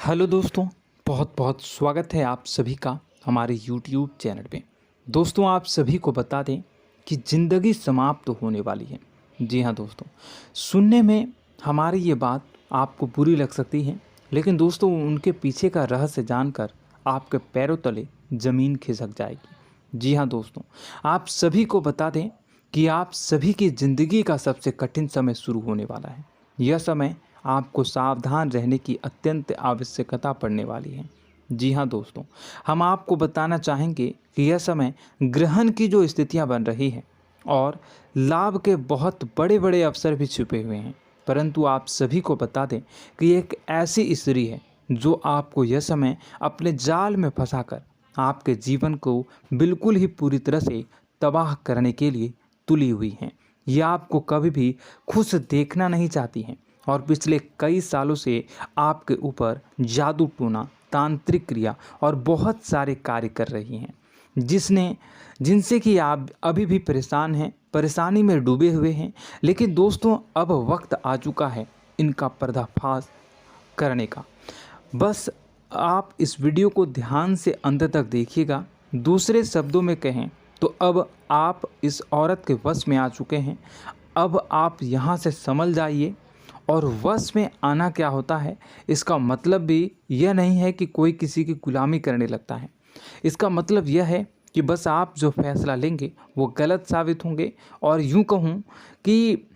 Hello दोस्तों, बहुत बहुत स्वागत है आप सभी का हमारे YouTube चैनल पे। दोस्तों, आप सभी को बता दें कि ज़िंदगी समाप्त होने वाली है। जी हाँ दोस्तों, सुनने में हमारी ये बात आपको बुरी लग सकती है, लेकिन दोस्तों उनके पीछे का रहस्य जानकर आपके पैरों तले ज़मीन खिसक जाएगी। जी हाँ दोस्तों, आप सभी को बता दें कि आप सभी की ज़िंदगी का सबसे कठिन समय शुरू होने वाला है। यह समय आपको सावधान रहने की अत्यंत आवश्यकता पड़ने वाली है। जी हाँ दोस्तों, हम आपको बताना चाहेंगे कि यह समय ग्रहण की जो स्थितियां बन रही है और लाभ के बहुत बड़े बड़े अवसर भी छुपे हुए हैं। परंतु आप सभी को बता दें कि एक ऐसी स्त्री है जो आपको यह समय अपने जाल में फंसाकर आपके जीवन को बिल्कुल ही पूरी तरह से तबाह करने के लिए तुली हुई हैं। यह आपको कभी भी खुश देखना नहीं चाहती हैं और पिछले कई सालों से आपके ऊपर जादू टोना, तांत्रिक क्रिया और बहुत सारे कार्य कर रही हैं, जिनसे कि आप अभी भी परेशान हैं, परेशानी में डूबे हुए हैं। लेकिन दोस्तों, अब वक्त आ चुका है इनका पर्दाफाश करने का। बस आप इस वीडियो को ध्यान से अंत तक देखिएगा। दूसरे शब्दों में कहें तो अब आप इस औरत के वश में आ चुके हैं। अब आप यहाँ से संभल जाइए। और वश में आना क्या होता है, इसका मतलब भी यह नहीं है कि कोई किसी की गुलामी करने लगता है। इसका मतलब यह है कि बस आप जो फैसला लेंगे वो गलत साबित होंगे, और यूँ कहूँ कि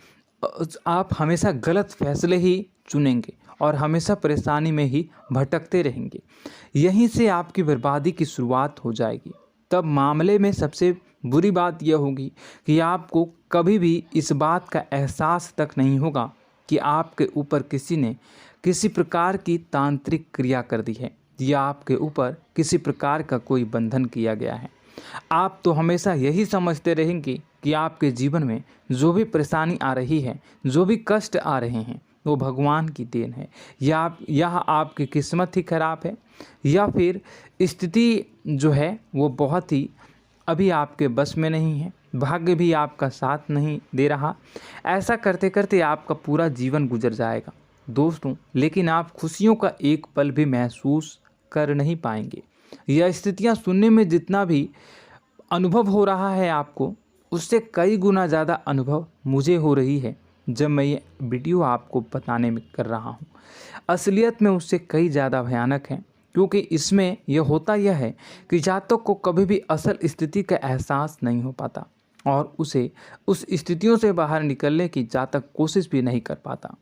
आप हमेशा गलत फैसले ही चुनेंगे और हमेशा परेशानी में ही भटकते रहेंगे। यहीं से आपकी बर्बादी की शुरुआत हो जाएगी। तब मामले में सबसे बुरी बात यह होगी कि आपको कभी भी इस बात का एहसास तक नहीं होगा कि आपके ऊपर किसी ने किसी प्रकार की तांत्रिक क्रिया कर दी है या आपके ऊपर किसी प्रकार का कोई बंधन किया गया है। आप तो हमेशा यही समझते रहेंगे कि आपके जीवन में जो भी परेशानी आ रही है, जो भी कष्ट आ रहे हैं, वो भगवान की देन है, या आपकी किस्मत ही खराब है, या फिर स्थिति जो है वो बहुत ही अभी आपके बस में नहीं है, भाग्य भी आपका साथ नहीं दे रहा। ऐसा करते करते आपका पूरा जीवन गुजर जाएगा दोस्तों, लेकिन आप खुशियों का एक पल भी महसूस कर नहीं पाएंगे। यह स्थितियां सुनने में जितना भी अनुभव हो रहा है आपको, उससे कई गुना ज़्यादा अनुभव मुझे हो रही है जब मैं ये वीडियो आपको बताने में कर रहा हूँ। असलियत में उससे कई ज़्यादा भयानक है, क्योंकि इसमें यह होता यह है कि जातक को कभी भी असल स्थिति का एहसास नहीं हो पाता और उसे उस स्थितियों से बाहर निकलने की जातक कोशिश भी नहीं कर पाता।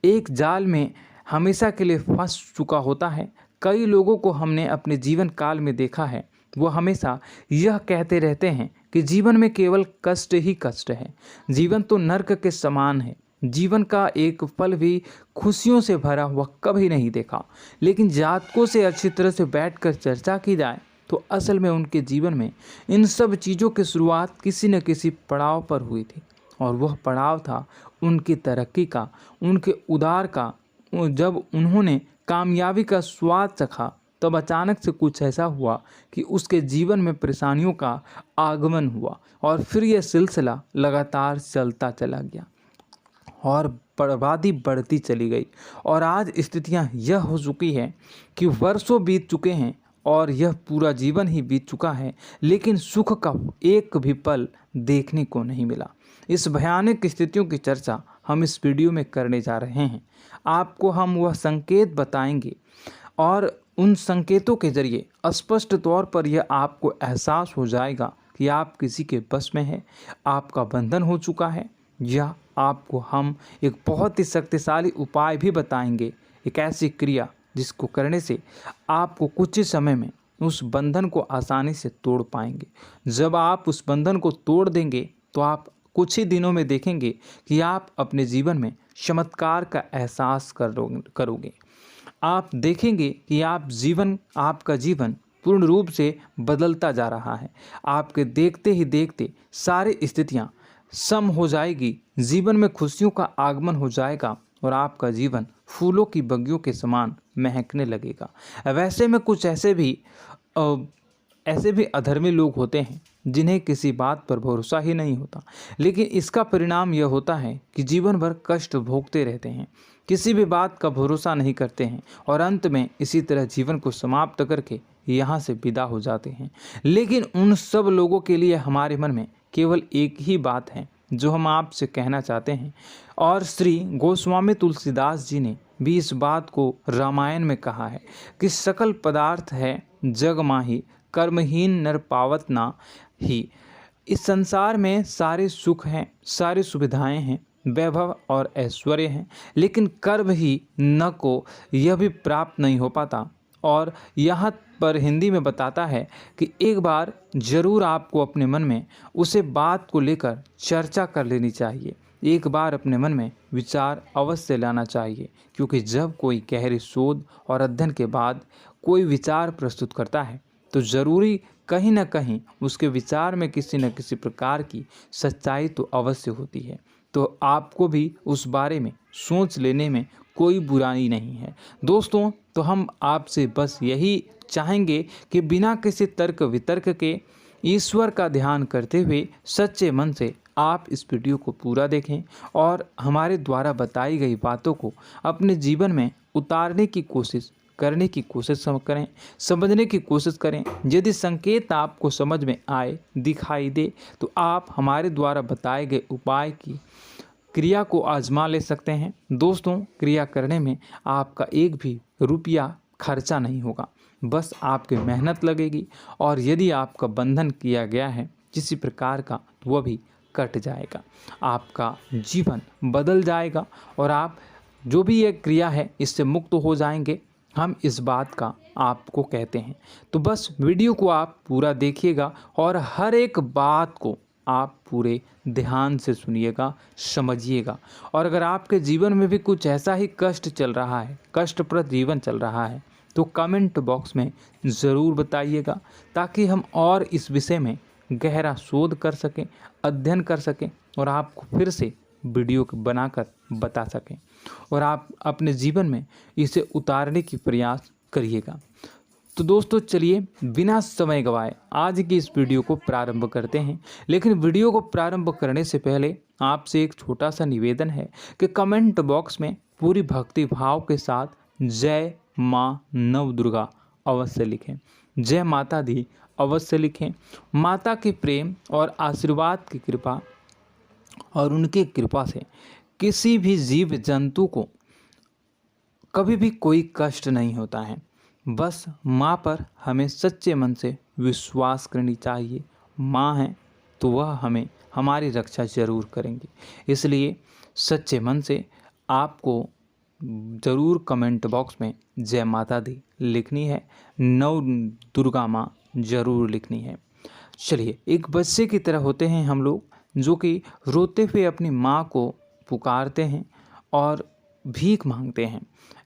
एक जाल में हमेशा के लिए फंस चुका होता है। कई लोगों को हमने अपने जीवन काल में देखा है, वो हमेशा यह कहते रहते हैं कि जीवन में केवल कष्ट ही कष्ट है, जीवन तो नर्क के समान है, जीवन का एक पल भी खुशियों से भरा हुआ कभी नहीं देखा। लेकिन जातकों से अच्छी तरह से बैठकर चर्चा की जाए तो असल में उनके जीवन में इन सब चीज़ों की शुरुआत किसी न किसी पड़ाव पर हुई थी, और वह पड़ाव था उनकी तरक्की का, उनके उदार का। जब उन्होंने कामयाबी का स्वाद चखा, तब अचानक से कुछ ऐसा हुआ कि उसके जीवन में परेशानियों का आगमन हुआ, और फिर यह सिलसिला लगातार चलता चला गया और बर्बादी बढ़ती चली गई। और आज स्थितियां यह हो चुकी है कि वर्षों बीत चुके हैं और यह पूरा जीवन ही बीत चुका है, लेकिन सुख का एक भी पल देखने को नहीं मिला। इस भयानक स्थितियों की चर्चा हम इस वीडियो में करने जा रहे हैं। आपको हम वह संकेत बताएंगे और उन संकेतों के जरिए स्पष्ट तौर पर यह आपको एहसास हो जाएगा कि आप किसी के बस में हैं, आपका बंधन हो चुका है, या आपको हम एक बहुत ही शक्तिशाली उपाय भी बताएंगे, एक ऐसी क्रिया जिसको करने से आपको कुछ ही समय में उस बंधन को आसानी से तोड़ पाएंगे। जब आप उस बंधन को तोड़ देंगे तो आप कुछ ही दिनों में देखेंगे कि आप अपने जीवन में चमत्कार का एहसास करोगे। आप देखेंगे कि आपका जीवन पूर्ण रूप से बदलता जा रहा है। आपके देखते ही देखते सारी स्थितियां सम हो जाएगी, जीवन में खुशियों का आगमन हो जाएगा और आपका जीवन फूलों की बगियों के समान महकने लगेगा। वैसे में कुछ ऐसे भी अधर्मी लोग होते हैं जिन्हें किसी बात पर भरोसा ही नहीं होता, लेकिन इसका परिणाम यह होता है कि जीवन भर कष्ट भोगते रहते हैं, किसी भी बात का भरोसा नहीं करते हैं और अंत में इसी तरह जीवन को समाप्त करके यहाँ से विदा हो जाते हैं। लेकिन उन सब लोगों के लिए हमारे मन में केवल एक ही बात है जो हम आपसे कहना चाहते हैं, और श्री गोस्वामी तुलसीदास जी ने भी इस बात को रामायण में कहा है कि सकल पदार्थ है जग माही, कर्महीन नर पावत ना ही। इस संसार में सारे सुख हैं, सारी सुविधाएं हैं, वैभव और ऐश्वर्य हैं, लेकिन कर्म ही न को यह भी प्राप्त नहीं हो पाता। और यहाँ पर हिंदी में बताता है कि एक बार जरूर आपको अपने मन में उसे बात को लेकर चर्चा कर लेनी चाहिए, एक बार अपने मन में विचार अवश्य लाना चाहिए, क्योंकि जब कोई गहरी शोध और अध्ययन के बाद कोई विचार प्रस्तुत करता है तो ज़रूरी कहीं न कहीं उसके विचार में किसी न किसी प्रकार की सच्चाई तो अवश्य होती है। तो आपको भी उस बारे में सोच लेने में कोई बुराई नहीं है दोस्तों। तो हम आपसे बस यही चाहेंगे कि बिना किसी तर्क वितर्क के ईश्वर का ध्यान करते हुए सच्चे मन से आप इस वीडियो को पूरा देखें और हमारे द्वारा बताई गई बातों को अपने जीवन में उतारने की कोशिश करने की कोशिश करें, समझने की कोशिश करें। यदि संकेत आपको समझ में आए, दिखाई दे, तो आप हमारे द्वारा बताए गए उपाय की क्रिया को आजमा ले सकते हैं। दोस्तों, क्रिया करने में आपका एक भी रुपया खर्चा नहीं होगा, बस आपकी मेहनत लगेगी, और यदि आपका बंधन किया गया है किसी प्रकार का तो वह भी कट जाएगा, आपका जीवन बदल जाएगा और आप जो भी ये क्रिया है इससे मुक्त हो जाएंगे। हम इस बात का आपको कहते हैं। तो बस वीडियो को आप पूरा देखिएगा और हर एक बात को आप पूरे ध्यान से सुनिएगा, समझिएगा। और अगर आपके जीवन में भी कुछ ऐसा ही कष्ट चल रहा है, कष्टप्रद जीवन चल रहा है, तो कमेंट बॉक्स में ज़रूर बताइएगा, ताकि हम और इस विषय में गहरा शोध कर सकें, अध्ययन कर सकें और आपको फिर से वीडियो बनाकर बता सकें और आप अपने जीवन में इसे उतारने की प्रयास करिएगा। तो दोस्तों, चलिए बिना समय गवाए आज की इस वीडियो को प्रारंभ करते हैं। लेकिन वीडियो को प्रारंभ करने से पहले आपसे एक छोटा सा निवेदन है कि कमेंट बॉक्स में पूरी भक्ति भाव के साथ जय माँ नव दुर्गा अवश्य लिखें, जय माता दी अवश्य लिखें। माता के प्रेम और आशीर्वाद की कृपा और उनकी कृपा से किसी भी जीव जंतु को कभी भी कोई कष्ट नहीं होता है। बस माँ पर हमें सच्चे मन से विश्वास करनी चाहिए। माँ है तो वह हमें हमारी रक्षा जरूर करेंगी। इसलिए सच्चे मन से आपको ज़रूर कमेंट बॉक्स में जय माता दी लिखनी है, नव दुर्गा माँ जरूर लिखनी है। चलिए, एक बच्चे की तरह होते हैं हम लोग, जो कि रोते हुए अपनी माँ को पुकारते हैं और भीख मांगते हैं।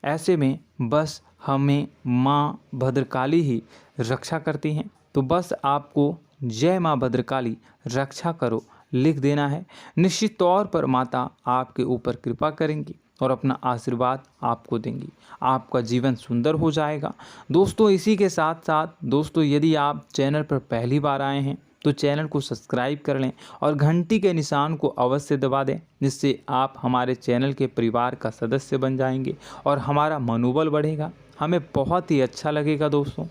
ऐसे में बस हमें माँ भद्रकाली ही रक्षा करती हैं। तो बस आपको जय माँ भद्रकाली रक्षा करो लिख देना है। निश्चित तौर पर माता आपके ऊपर कृपा करेंगी और अपना आशीर्वाद आपको देंगी, आपका जीवन सुंदर हो जाएगा। दोस्तों, इसी के साथ साथ दोस्तों, यदि आप चैनल पर पहली बार आए हैं तो चैनल को सब्सक्राइब कर लें और घंटी के निशान को अवश्य दबा दें, जिससे आप हमारे चैनल के परिवार का सदस्य बन जाएंगे और हमारा मनोबल बढ़ेगा, हमें बहुत ही अच्छा लगेगा दोस्तों।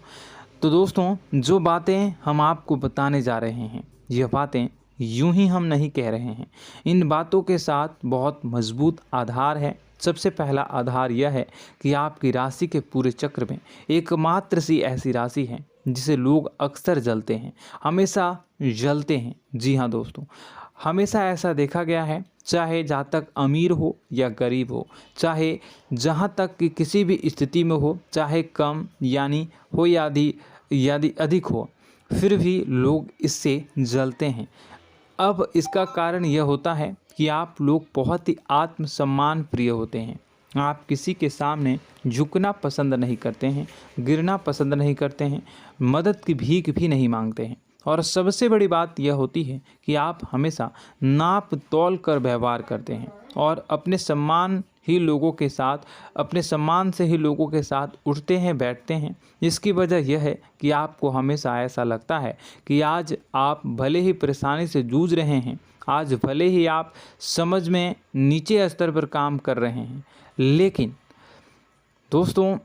तो दोस्तों, जो बातें हम आपको बताने जा रहे हैं, यह बातें यूं ही हम नहीं कह रहे हैं, इन बातों के साथ बहुत मजबूत आधार है। सबसे पहला आधार यह है कि आपकी राशि के पूरे चक्र में एकमात्र सी ऐसी राशि है जिसे लोग अक्सर जलते हैं, हमेशा जलते हैं। जी हाँ दोस्तों, हमेशा ऐसा देखा गया है, चाहे जातक अमीर हो या गरीब हो, चाहे जहाँ तक कि किसी भी स्थिति में हो, चाहे कम यानी हो या अधिक हो, फिर भी लोग इससे जलते हैं। अब इसका कारण यह होता है कि आप लोग बहुत ही आत्मसम्मान प्रिय होते हैं। आप किसी के सामने झुकना पसंद नहीं करते हैं, गिरना पसंद नहीं करते हैं, मदद की भीख भी नहीं मांगते हैं। और सबसे बड़ी बात यह होती है कि आप हमेशा नाप तोल कर व्यवहार करते हैं और अपने सम्मान ही लोगों के साथ, अपने सम्मान से ही लोगों के साथ उठते हैं, बैठते हैं। इसकी वजह यह है कि आपको हमेशा ऐसा लगता है कि आज आप भले ही परेशानी से जूझ रहे हैं, आज भले ही आप समझ में नीचे स्तर पर काम कर रहे हैं, लेकिन दोस्तों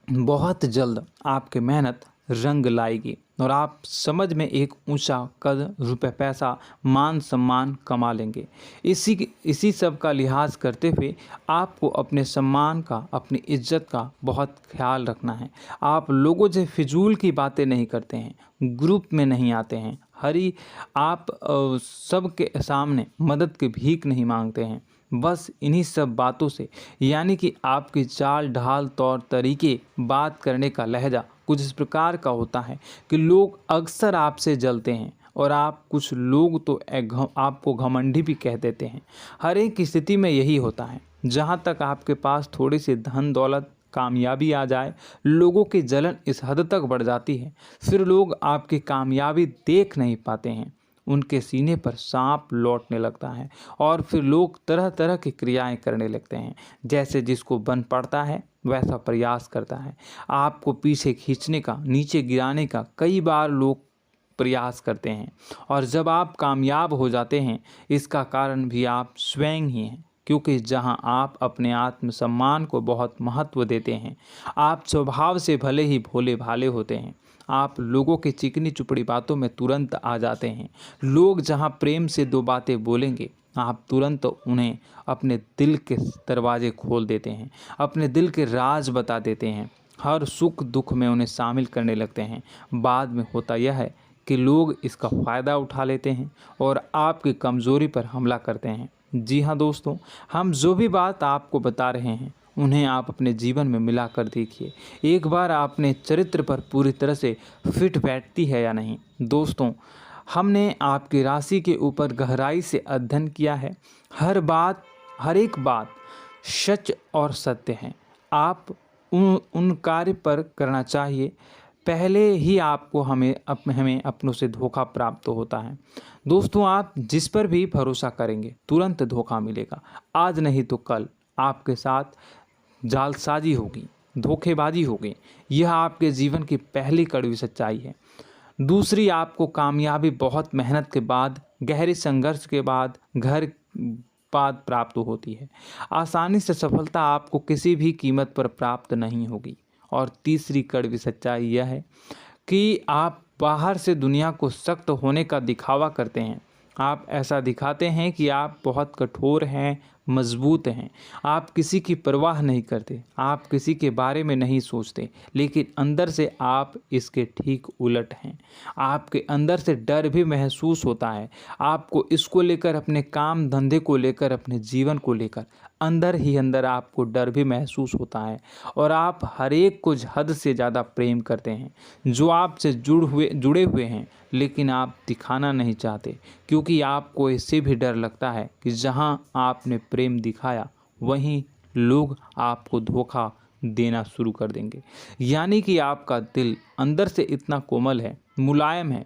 बहुत जल्द आपकी मेहनत रंग लाएगी और आप समझ में एक ऊंचा कद, रुपए, पैसा, मान सम्मान कमा लेंगे। इसी सब का लिहाज करते हुए आपको अपने सम्मान का, अपनी इज्जत का बहुत ख्याल रखना है। आप लोगों से फिजूल की बातें नहीं करते हैं, ग्रुप में नहीं आते हैं, आप सबके सामने मदद की भीख नहीं मांगते हैं। बस इन्हीं सब बातों से, यानी कि आपकी चाल ढाल, तौर तरीके, बात करने का लहजा कुछ इस प्रकार का होता है कि लोग अक्सर आपसे जलते हैं और कुछ लोग तो आपको घमंडी भी कह देते हैं। हर एक स्थिति में यही होता है। जहाँ तक आपके पास थोड़ी सी धन दौलत, कामयाबी आ जाए, लोगों की जलन इस हद तक बढ़ जाती है, फिर लोग आपकी कामयाबी देख नहीं पाते हैं, उनके सीने पर सांप लौटने लगता है और फिर लोग तरह तरह की क्रियाएं करने लगते हैं। जैसे जिसको बन पड़ता है वैसा प्रयास करता है। आपको पीछे खींचने का, नीचे गिराने का कई बार लोग प्रयास करते हैं और जब आप कामयाब हो जाते हैं, इसका कारण भी आप स्वयं ही हैं। क्योंकि जहां आप अपने आत्मसम्मान को बहुत महत्व देते हैं, आप स्वभाव से भले ही भोले भाले होते हैं, आप लोगों की चिकनी चुपड़ी बातों में तुरंत आ जाते हैं। लोग जहां प्रेम से दो बातें बोलेंगे, आप तुरंत उन्हें अपने दिल के दरवाजे खोल देते हैं, अपने दिल के राज बता देते हैं, हर सुख दुख में उन्हें शामिल करने लगते हैं। बाद में होता यह है कि लोग इसका फ़ायदा उठा लेते हैं और आपकी कमज़ोरी पर हमला करते हैं। जी हाँ दोस्तों, हम जो भी बात आपको बता रहे हैं उन्हें आप अपने जीवन में मिलाकर देखिए। एक बार आपने चरित्र पर पूरी तरह से फिट बैठती है या नहीं। दोस्तों, हमने आपकी राशि के ऊपर गहराई से अध्ययन किया है। हर एक बात सच और सत्य है। आप उन कार्य पर करना चाहिए, पहले ही आपको हमें अपनों से धोखा प्राप्त होता है। दोस्तों, आप जिस पर भी भरोसा करेंगे तुरंत धोखा मिलेगा। आज नहीं तो कल आपके साथ जालसाजी होगी, धोखेबाजी होगी। यह आपके जीवन की पहली कड़वी सच्चाई है। दूसरी, आपको कामयाबी बहुत मेहनत के बाद, गहरे संघर्ष के बाद प्राप्त होती है। आसानी से सफलता आपको किसी भी कीमत पर प्राप्त नहीं होगी। और तीसरी कड़वी सच्चाई यह है कि आप बाहर से दुनिया को सख्त होने का दिखावा करते हैं। आप ऐसा दिखाते हैं कि आप बहुत कठोर हैं, मजबूत हैं, आप किसी की परवाह नहीं करते, आप किसी के बारे में नहीं सोचते, लेकिन अंदर से आप इसके ठीक उलट हैं। आपके अंदर से डर भी महसूस होता है। आपको इसको लेकर, अपने काम धंधे को लेकर, अपने जीवन को लेकर अंदर ही अंदर आपको डर भी महसूस होता है और आप हर एक को हद से ज़्यादा प्रेम करते हैं, जो आपसे जुड़े हुए हैं, लेकिन आप दिखाना नहीं चाहते, क्योंकि आपको इससे भी डर लगता है कि जहां आपने प्रेम दिखाया वहीं लोग आपको धोखा देना शुरू कर देंगे। यानी कि आपका दिल अंदर से इतना कोमल है, मुलायम है,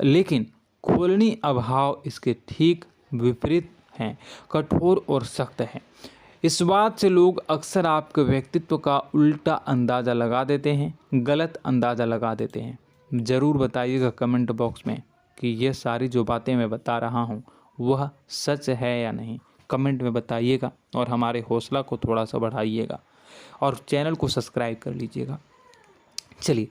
लेकिन खोलनी अभाव इसके ठीक विपरीत हैं, कठोर और सख्त है। इस बात से लोग अक्सर आपके व्यक्तित्व का उल्टा अंदाज़ा लगा देते हैं, गलत अंदाज़ा लगा देते हैं। ज़रूर बताइएगा कमेंट बॉक्स में कि ये सारी जो बातें मैं बता रहा हूँ वह सच है या नहीं। कमेंट में बताइएगा और हमारे हौसला को थोड़ा सा बढ़ाइएगा और चैनल को सब्सक्राइब कर लीजिएगा। चलिए,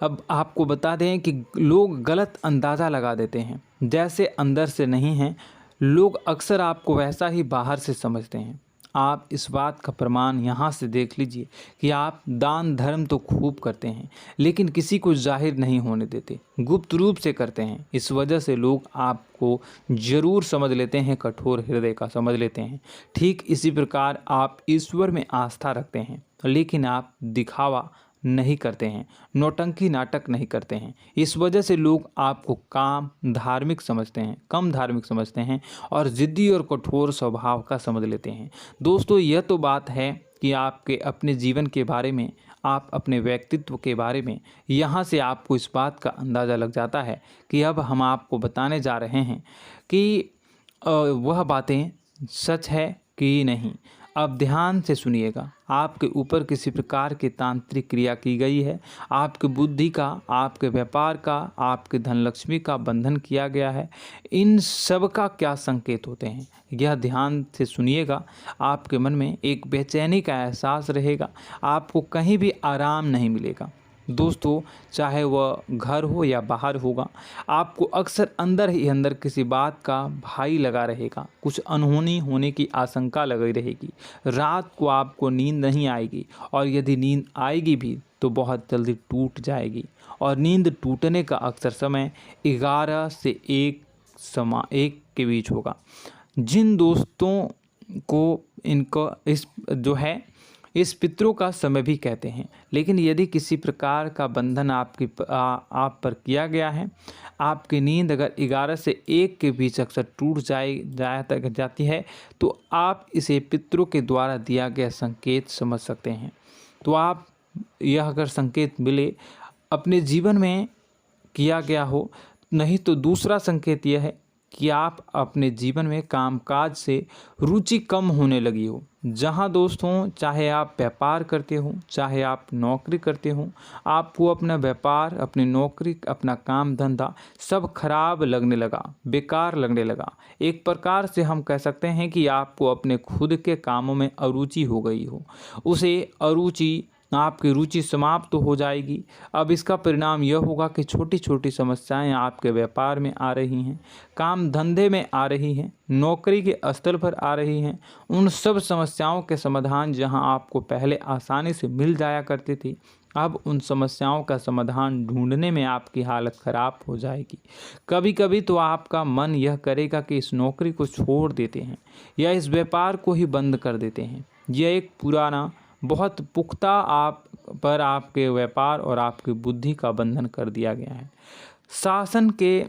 अब आपको बता दें कि लोग गलत अंदाज़ा लगा देते हैं। जैसे अंदर से नहीं हैं, लोग अक्सर आपको वैसा ही बाहर से समझते हैं। आप इस बात का प्रमाण यहाँ से देख लीजिए कि आप दान धर्म तो खूब करते हैं, लेकिन किसी को जाहिर नहीं होने देते, गुप्त रूप से करते हैं। इस वजह से लोग आपको ज़रूर समझ लेते हैं, कठोर हृदय का समझ लेते हैं। ठीक इसी प्रकार आप ईश्वर में आस्था रखते हैं, लेकिन आप दिखावा नहीं करते हैं, नौटंकी नाटक नहीं करते हैं। इस वजह से लोग आपको कम धार्मिक समझते हैं और ज़िद्दी और कठोर स्वभाव का समझ लेते हैं। दोस्तों, यह तो बात है कि आपके अपने जीवन के बारे में, आप अपने व्यक्तित्व के बारे में, यहाँ से आपको इस बात का अंदाज़ा लग जाता है कि अब हम आपको बताने जा रहे हैं कि वह बातें सच है कि नहीं। अब ध्यान से सुनिएगा, आपके ऊपर किसी प्रकार की तांत्रिक क्रिया की गई है, आपकी बुद्धि का, आपके व्यापार का, आपके धन लक्ष्मी का बंधन किया गया है। इन सब का क्या संकेत होते हैं, यह ध्यान से सुनिएगा। आपके मन में एक बेचैनी का एहसास रहेगा, आपको कहीं भी आराम नहीं मिलेगा। दोस्तों, चाहे वह घर हो या बाहर होगा, आपको अक्सर अंदर ही अंदर किसी बात का भय लगा रहेगा, कुछ अनहोनी होने की आशंका लगी रहेगी। रात को आपको नींद नहीं आएगी, और यदि नींद आएगी भी तो बहुत जल्दी टूट जाएगी। और नींद टूटने का अक्सर समय 11 से 1 के बीच होगा। जिन दोस्तों को इनको इस पितरों का समय भी कहते हैं। लेकिन यदि किसी प्रकार का बंधन आप पर किया गया है, आपकी नींद अगर 11 से 1 के बीच अक्सर टूट जाती है, तो आप इसे पितरों के द्वारा दिया गया संकेत समझ सकते हैं। तो आप यह अगर संकेत मिले अपने जीवन में किया गया हो, नहीं तो दूसरा संकेत यह है कि आप अपने जीवन में कामकाज से रुचि कम होने लगी हो। जहां दोस्तों, चाहे आप व्यापार करते हो, चाहे आप नौकरी करते हो, आपको अपना व्यापार, अपनी नौकरी, अपना काम धंधा सब खराब लगने लगा, बेकार लगने लगा। एक प्रकार से हम कह सकते हैं कि आपको अपने खुद के कामों में अरुचि हो गई हो। आपकी रुचि समाप्त हो जाएगी। अब इसका परिणाम यह होगा कि छोटी छोटी समस्याएं आपके व्यापार में आ रही हैं, काम धंधे में आ रही हैं, नौकरी के स्तर पर आ रही हैं। उन सब समस्याओं के समाधान जहां आपको पहले आसानी से मिल जाया करती थी, अब उन समस्याओं का समाधान ढूंढने में आपकी हालत ख़राब हो जाएगी। कभी कभी तो आपका मन यह करेगा कि इस नौकरी को छोड़ देते हैं या इस व्यापार को ही बंद कर देते हैं। यह एक पुराना, बहुत पुख्ता आपके व्यापार और आपकी बुद्धि का बंधन कर दिया गया है। शासन के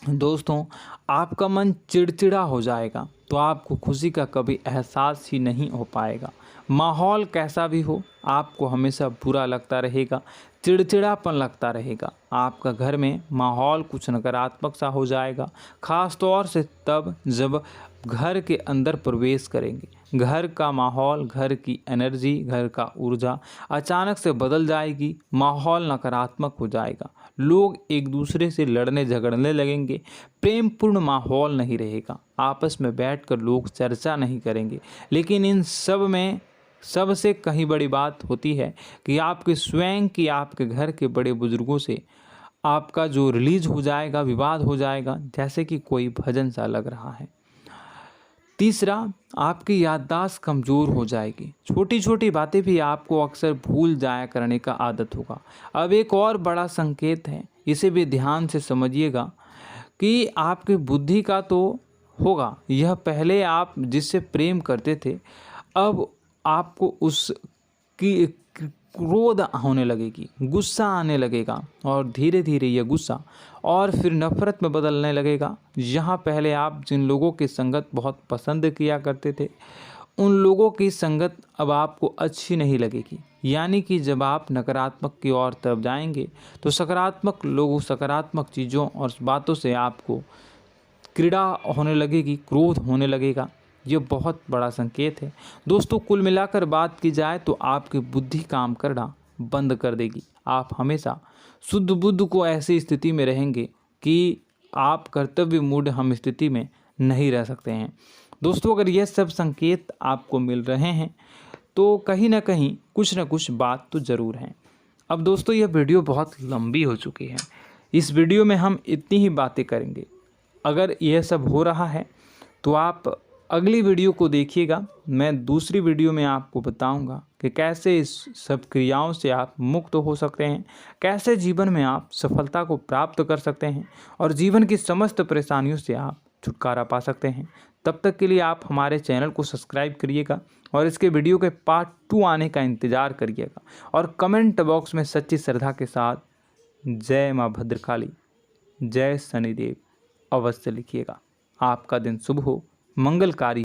दोस्तों, आपका मन चिड़चिड़ा हो जाएगा, तो आपको खुशी का कभी एहसास ही नहीं हो पाएगा। माहौल कैसा भी हो, आपको हमेशा बुरा लगता रहेगा, चिड़चिड़ापन लगता रहेगा। आपका घर में माहौल कुछ नकारात्मक सा हो जाएगा, ख़ास तौर से तब जब घर के अंदर प्रवेश करेंगे। घर का माहौल, घर की एनर्जी, घर का ऊर्जा अचानक से बदल जाएगी, माहौल नकारात्मक हो जाएगा। लोग एक दूसरे से लड़ने झगड़ने लगेंगे, प्रेमपूर्ण माहौल नहीं रहेगा, आपस में बैठकर लोग चर्चा नहीं करेंगे। लेकिन इन सब में सबसे कहीं बड़ी बात होती है कि आपके घर के बड़े बुजुर्गों से आपका जो रिलीज हो जाएगा, विवाद हो जाएगा, जैसे कि कोई भजन सा लग रहा है। तीसरा, आपकी याददाश्त कमज़ोर हो जाएगी, छोटी छोटी बातें भी आपको अक्सर भूल जाया करने का आदत होगा। अब एक और बड़ा संकेत है, इसे भी ध्यान से समझिएगा कि आपकी बुद्धि का तो होगा, यह पहले आप जिससे प्रेम करते थे, अब आपको उसकी क्रोध होने लगेगी, गुस्सा आने लगेगा, और धीरे धीरे यह गुस्सा और फिर नफरत में बदलने लगेगा। यहाँ पहले आप जिन लोगों की संगत बहुत पसंद किया करते थे, उन लोगों की संगत अब आपको अच्छी नहीं लगेगी। यानी कि जब आप नकारात्मक की ओर तरफ जाएंगे, तो सकारात्मक लोगों, सकारात्मक चीज़ों और बातों से आपको क्रीड़ा होने लगेगी, क्रोध होने लगेगा। ये बहुत बड़ा संकेत है दोस्तों। कुल मिलाकर बात की जाए तो आपकी बुद्धि काम करना बंद कर देगी। आप हमेशा शुद्ध बुद्ध को ऐसी स्थिति में रहेंगे कि आप कर्तव्य मूढ़ हम स्थिति में नहीं रह सकते हैं। दोस्तों, अगर यह सब संकेत आपको मिल रहे हैं तो कहीं ना कहीं कुछ ना कुछ बात तो ज़रूर है। अब दोस्तों, यह वीडियो बहुत लंबी हो चुकी है, इस वीडियो में हम इतनी ही बातें करेंगे। अगर यह सब हो रहा है तो आप अगली वीडियो को देखिएगा। मैं दूसरी वीडियो में आपको बताऊंगा कि कैसे इस सब क्रियाओं से आप मुक्त हो सकते हैं, कैसे जीवन में आप सफलता को प्राप्त कर सकते हैं और जीवन की समस्त परेशानियों से आप छुटकारा पा सकते हैं। तब तक के लिए आप हमारे चैनल को सब्सक्राइब करिएगा और इसके वीडियो के पार्ट 2 आने का इंतज़ार करिएगा। और कमेंट बॉक्स में सच्ची श्रद्धा के साथ जय माँ भद्रकाली, जय शनिदेव अवश्य लिखिएगा। आपका दिन शुभ हो, मंगलकारी।